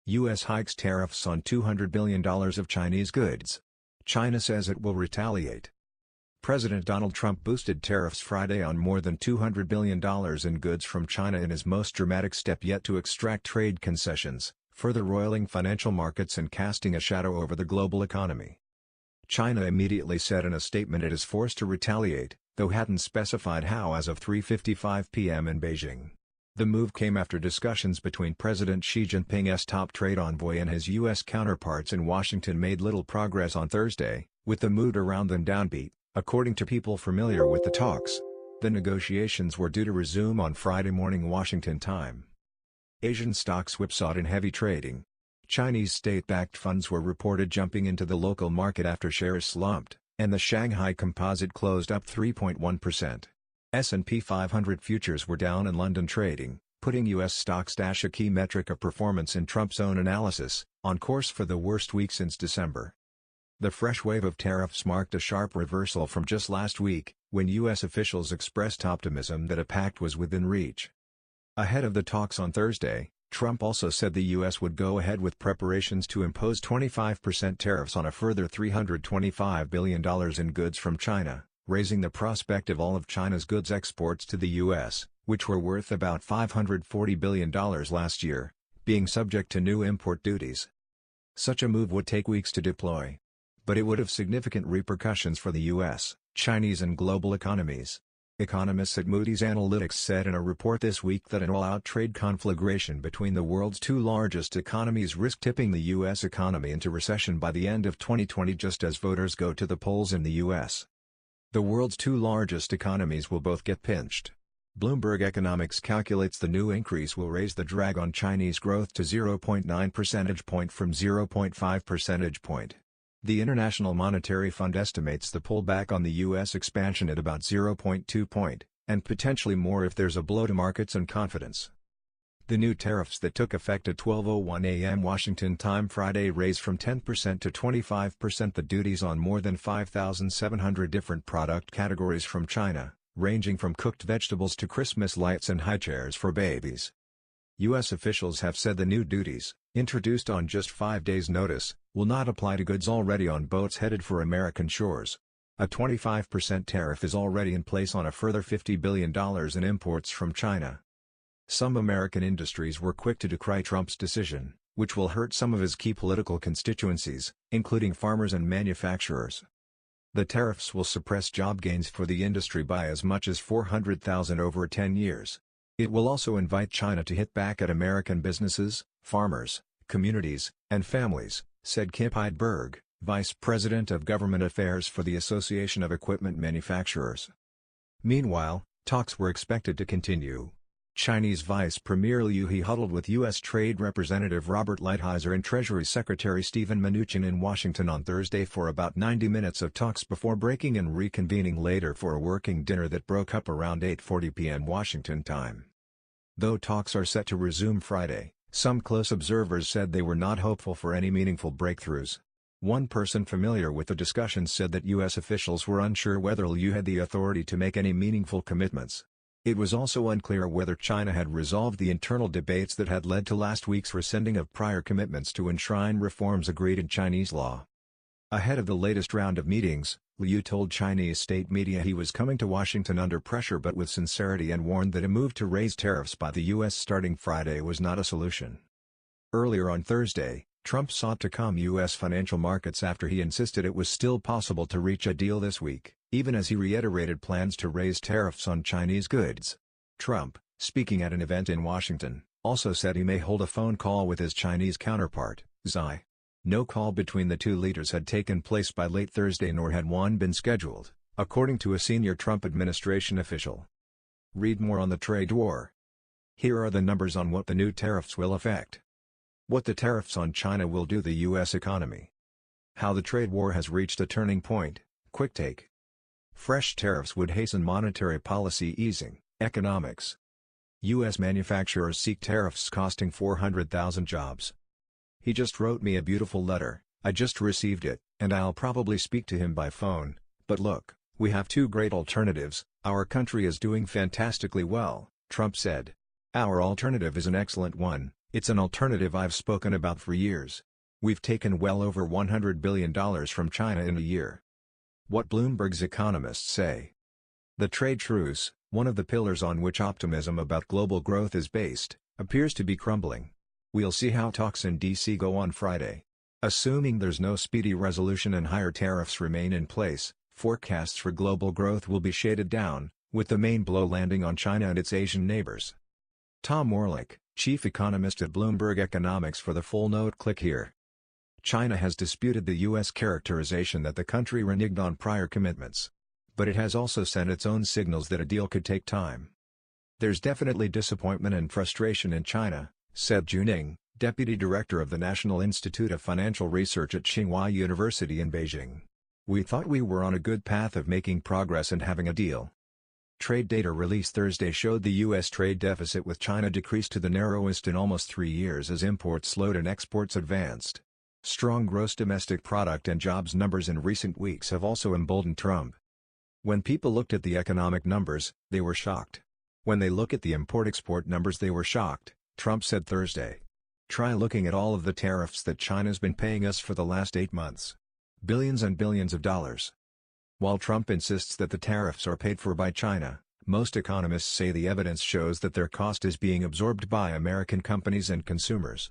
U.S. hikes tariffs on $200 billion of Chinese goods. China says it will retaliate. President Donald Trump boosted tariffs Friday on more than $200 billion in goods from China in his most dramatic step yet to extract trade concessions, further roiling financial markets and casting a shadow over the global economy. China immediately said in a statement it is forced to retaliate, though hadn't specified how as of 3:55 p.m. in Beijing. The move came after discussions between President Xi Jinping's top trade envoy and his U.S. counterparts in Washington made little progress on Thursday, with the mood around them downbeat, according to people familiar with the talks. The negotiations were due to resume on Friday morning Washington time. Asian stocks whipsawed in heavy trading. Chinese state-backed funds were reported jumping into the local market after shares slumped, and the Shanghai Composite closed up 3.1%. S&P 500 futures were down in London trading, putting U.S. stocks, a key metric of performance in Trump's own analysis, on course for the worst week since December. The fresh wave of tariffs marked a sharp reversal from just last week, when U.S. officials expressed optimism that a pact was within reach. Ahead of the talks on Thursday, Trump also said the U.S. would go ahead with preparations to impose 25% tariffs on a further $325 billion in goods from China, raising the prospect of all of China's goods exports to the U.S., which were worth about $540 billion last year, being subject to new import duties. Such a move would take weeks to deploy. But it would have significant repercussions for the U.S., Chinese and global economies. Economists at Moody's Analytics said in a report this week that an all-out trade conflagration between the world's two largest economies risked tipping the U.S. economy into recession by the end of 2020 just as voters go to the polls in the U.S. The world's two largest economies will both get pinched. Bloomberg Economics calculates the new increase will raise the drag on Chinese growth to 0.9 percentage point from 0.5 percentage point. The International Monetary Fund estimates the pullback on the U.S. expansion at about 0.2 point, and potentially more if there's a blow to markets and confidence. The new tariffs that took effect at 12:01 a.m. Washington time Friday raised from 10% to 25% the duties on more than 5,700 different product categories from China, ranging from cooked vegetables to Christmas lights and high chairs for babies. U.S. officials have said the new duties, introduced on just 5 days' notice, will not apply to goods already on boats headed for American shores. A 25% tariff is already in place on a further $50 billion in imports from China. Some American industries were quick to decry Trump's decision, which will hurt some of his key political constituencies, including farmers and manufacturers. The tariffs will suppress job gains for the industry by as much as 400,000 over 10 years. It will also invite China to hit back at American businesses, farmers, communities, and families, said Kip Heidberg, Vice President of Government Affairs for the Association of Equipment Manufacturers. Meanwhile, talks were expected to continue. Chinese Vice Premier Liu He huddled with U.S. Trade Representative Robert Lighthizer and Treasury Secretary Steven Mnuchin in Washington on Thursday for about 90 minutes of talks before breaking and reconvening later for a working dinner that broke up around 8:40 p.m. Washington time. Though talks are set to resume Friday, some close observers said they were not hopeful for any meaningful breakthroughs. One person familiar with the discussions said that U.S. officials were unsure whether Liu had the authority to make any meaningful commitments. It was also unclear whether China had resolved the internal debates that had led to last week's rescinding of prior commitments to enshrine reforms agreed in Chinese law. Ahead of the latest round of meetings, Liu told Chinese state media he was coming to Washington under pressure but with sincerity and warned that a move to raise tariffs by the U.S. starting Friday was not a solution. Earlier on Thursday, Trump sought to calm U.S. financial markets after he insisted it was still possible to reach a deal this week, even as he reiterated plans to raise tariffs on Chinese goods. Trump, speaking at an event in Washington, also said he may hold a phone call with his Chinese counterpart, Xi. No call between the two leaders had taken place by late Thursday nor had one been scheduled, according to a senior Trump administration official. Read more on the trade war. Here are the numbers on what the new tariffs will affect. What the tariffs on China will do to the U.S. economy. How the trade war has reached a turning point. Quick take. Fresh tariffs would hasten monetary policy easing. Economics. U.S. manufacturers seek tariffs costing 400,000 jobs. He just wrote me a beautiful letter, I just received it, and I'll probably speak to him by phone, but look, we have two great alternatives. Our country is doing fantastically well, Trump said. Our alternative is an excellent one. It's an alternative I've spoken about for years. We've taken well over $100 billion from China in a year. What Bloomberg's economists say. The trade truce, one of the pillars on which optimism about global growth is based, appears to be crumbling. We'll see how talks in D.C. go on Friday. Assuming there's no speedy resolution and higher tariffs remain in place, forecasts for global growth will be shaded down, with the main blow landing on China and its Asian neighbors. Tom Orlik, chief economist at Bloomberg Economics for the full note, click here. China has disputed the U.S. characterization that the country reneged on prior commitments. But it has also sent its own signals that a deal could take time. There's definitely disappointment and frustration in China, said Juning, deputy director of the National Institute of Financial Research at Tsinghua University in Beijing. We thought we were on a good path of making progress and having a deal. Trade data released Thursday showed the U.S. trade deficit with China decreased to the narrowest in almost 3 years as imports slowed and exports advanced. Strong gross domestic product and jobs numbers in recent weeks have also emboldened Trump. When people looked at the economic numbers, they were shocked. When they look at the import-export numbers, they were shocked, Trump said Thursday. Try looking at all of the tariffs that China's been paying us for the last 8 months. Billions and billions of dollars. While Trump insists that the tariffs are paid for by China, most economists say the evidence shows that their cost is being absorbed by American companies and consumers.